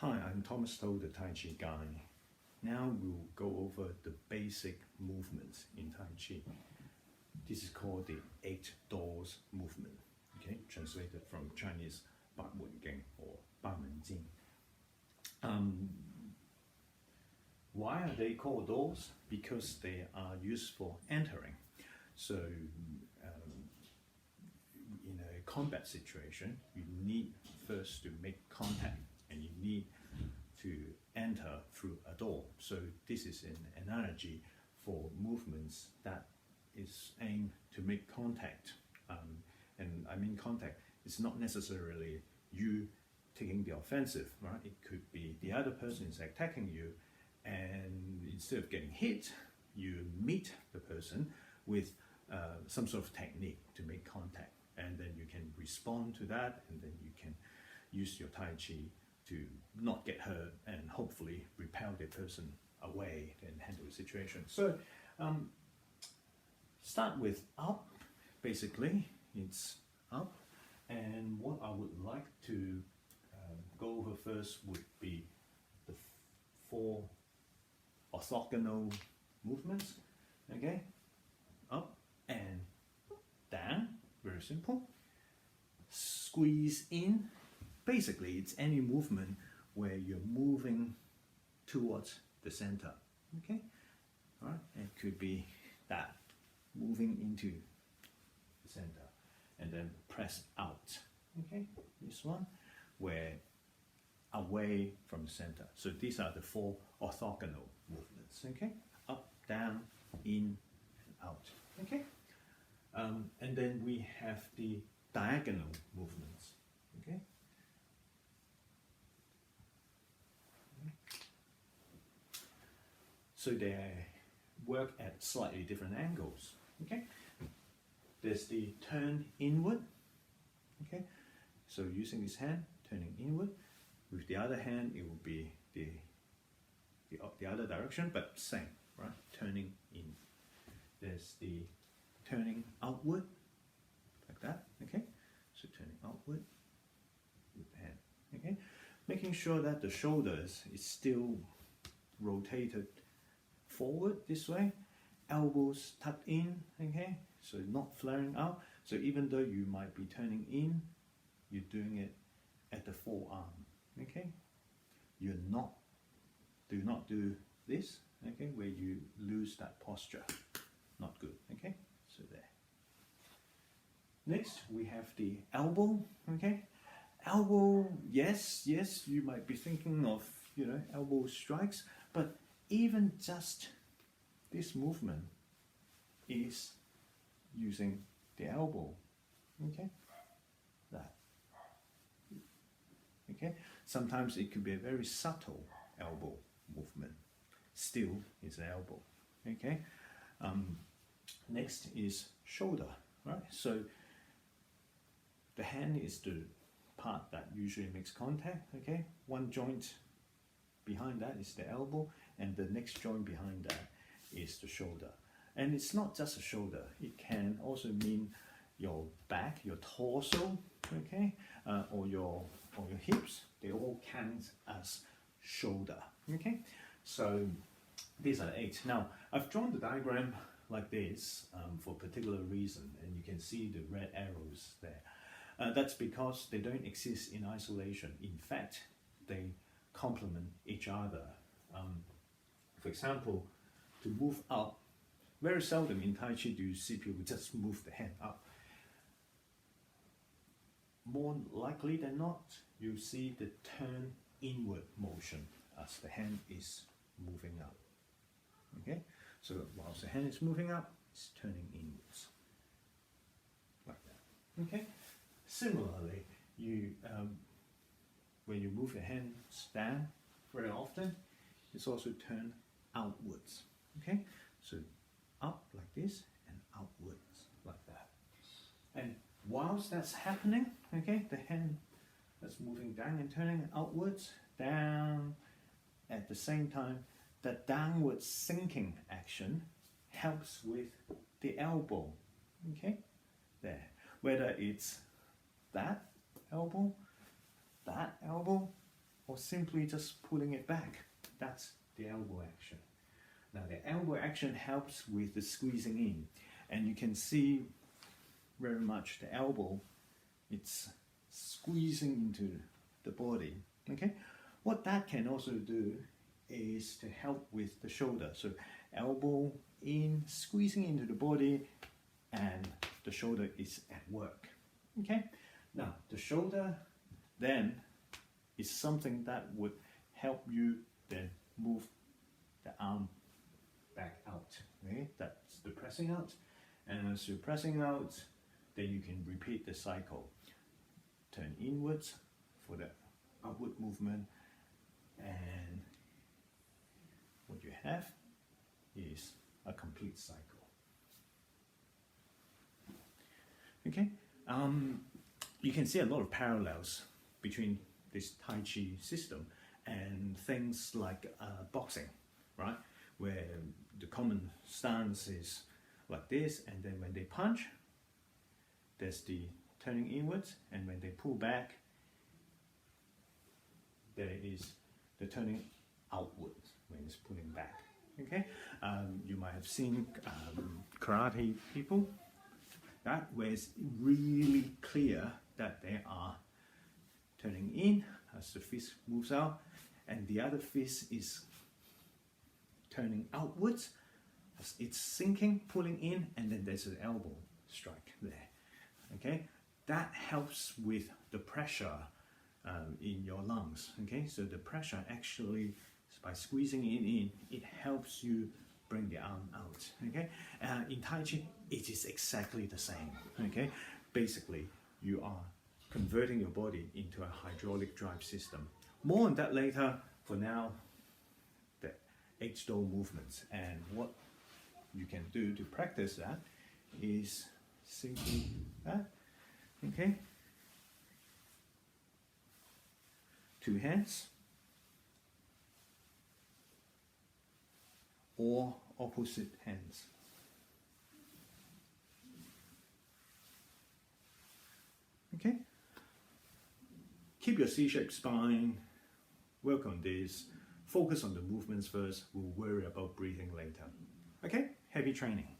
Hi, I'm Thomas To, the Tai Chi guy. Now we'll go over the basic movements in Tai Chi. This is called the 8 doors movement, okay? Translated from Chinese 八門經 or 八門經. Why are they called doors? Because they are used for entering. So in a combat situation, you need first to make contact and you need to enter through a door. So this is an analogy for movements that is aimed to make contact. And I mean contact, it's not necessarily you taking the offensive, right? It could be the other person is attacking you, and instead of getting hit, you meet the person with some sort of technique to make contact. And then you can respond to that, and then you can use your Tai Chi to not get hurt and hopefully repel the person away and handle the situation. So start with up. Basically, it's up. And what I would like to go over first would be the 4 orthogonal movements. Okay, up and down. Very simple. Squeeze in. Basically, it's any movement where you're moving towards the center. Okay, all right. It could be that, moving into the center, and then press out. Okay, this one, where away from the center. So these are the 4 orthogonal movements. Okay, up, down, in, and out. Okay, and then we have the diagonal movements. Okay. So they work at slightly different angles. Okay, there's the turn inward. Okay, so using this hand, turning inward. With the other hand, it will be the other direction, but same, right? Turning in. There's the turning outward, like that. Okay, so turning outward with the hand. Okay, making sure that the shoulders is still rotated forward this way, elbows tucked in, okay, so not flaring out. So even though you might be turning in, you're doing it at the forearm, okay. Do not do this, okay, where you lose that posture. Not good, okay. So there. Next we have the elbow, okay. Elbow, yes, you might be thinking of, elbow strikes, but even just this movement is using the elbow, okay, that, okay. Sometimes it could be a very subtle elbow movement, still is an elbow, okay. Next is shoulder, right? So the hand is the part that usually makes contact, okay. One joint behind that is the elbow, and the next joint behind that is the shoulder. And it's not just the shoulder, it can also mean your back, your torso, okay, or your hips. They all count as shoulder, okay. So these are 8. Now I've drawn the diagram like this for a particular reason, and you can see the red arrows there. That's because they don't exist in isolation. In fact, they complement each other. For example, to move up, very seldom in Tai Chi do you see people just move the hand up. More likely than not, you see the turn inward motion as the hand is moving up. Okay, so whilst the hand is moving up, it's turning inwards, like that. Okay. Similarly, when you move your hands down very often, it's also turned outwards. Okay, so up like this and outwards like that. And whilst that's happening, okay, the hand that's moving down and turning outwards, down, at the same time, that downward sinking action helps with the elbow. Okay, there. Whether it's that elbow, simply just pulling it back. That's the elbow action. Now the elbow action helps with the squeezing in, and you can see very much the elbow, it's squeezing into the body. Okay, what that can also do is to help with the shoulder. So elbow in, squeezing into the body, and the shoulder is at work. Okay, now the shoulder then is something that would help you then move the arm back out. Okay, that's the pressing out, and as you're pressing out, then you can repeat the cycle. Turn inwards for the upward movement, and what you have is a complete cycle. Okay, you can see a lot of parallels between this Tai Chi system and things like boxing, right? Where the common stance is like this, and then when they punch, there's the turning inwards, and when they pull back, there is the turning outwards when it's pulling back. Okay, you might have seen karate people, that where it's really clear that they are turning in as the fist moves out, and the other fist is turning outwards as it's sinking, pulling in, and then there's an elbow strike there. Okay, that helps with the pressure in your lungs. Okay, so the pressure actually, by squeezing it in, it helps you bring the arm out. Okay, in Tai Chi, it is exactly the same. Okay, basically, you are converting your body into a hydraulic drive system. More on that later. For now, the 8 stole movements, and what you can do to practice that is simply that. Okay, 2 hands or opposite hands. Okay, keep your C-shaped spine, work on this, focus on the movements first, we'll worry about breathing later. Okay, happy training.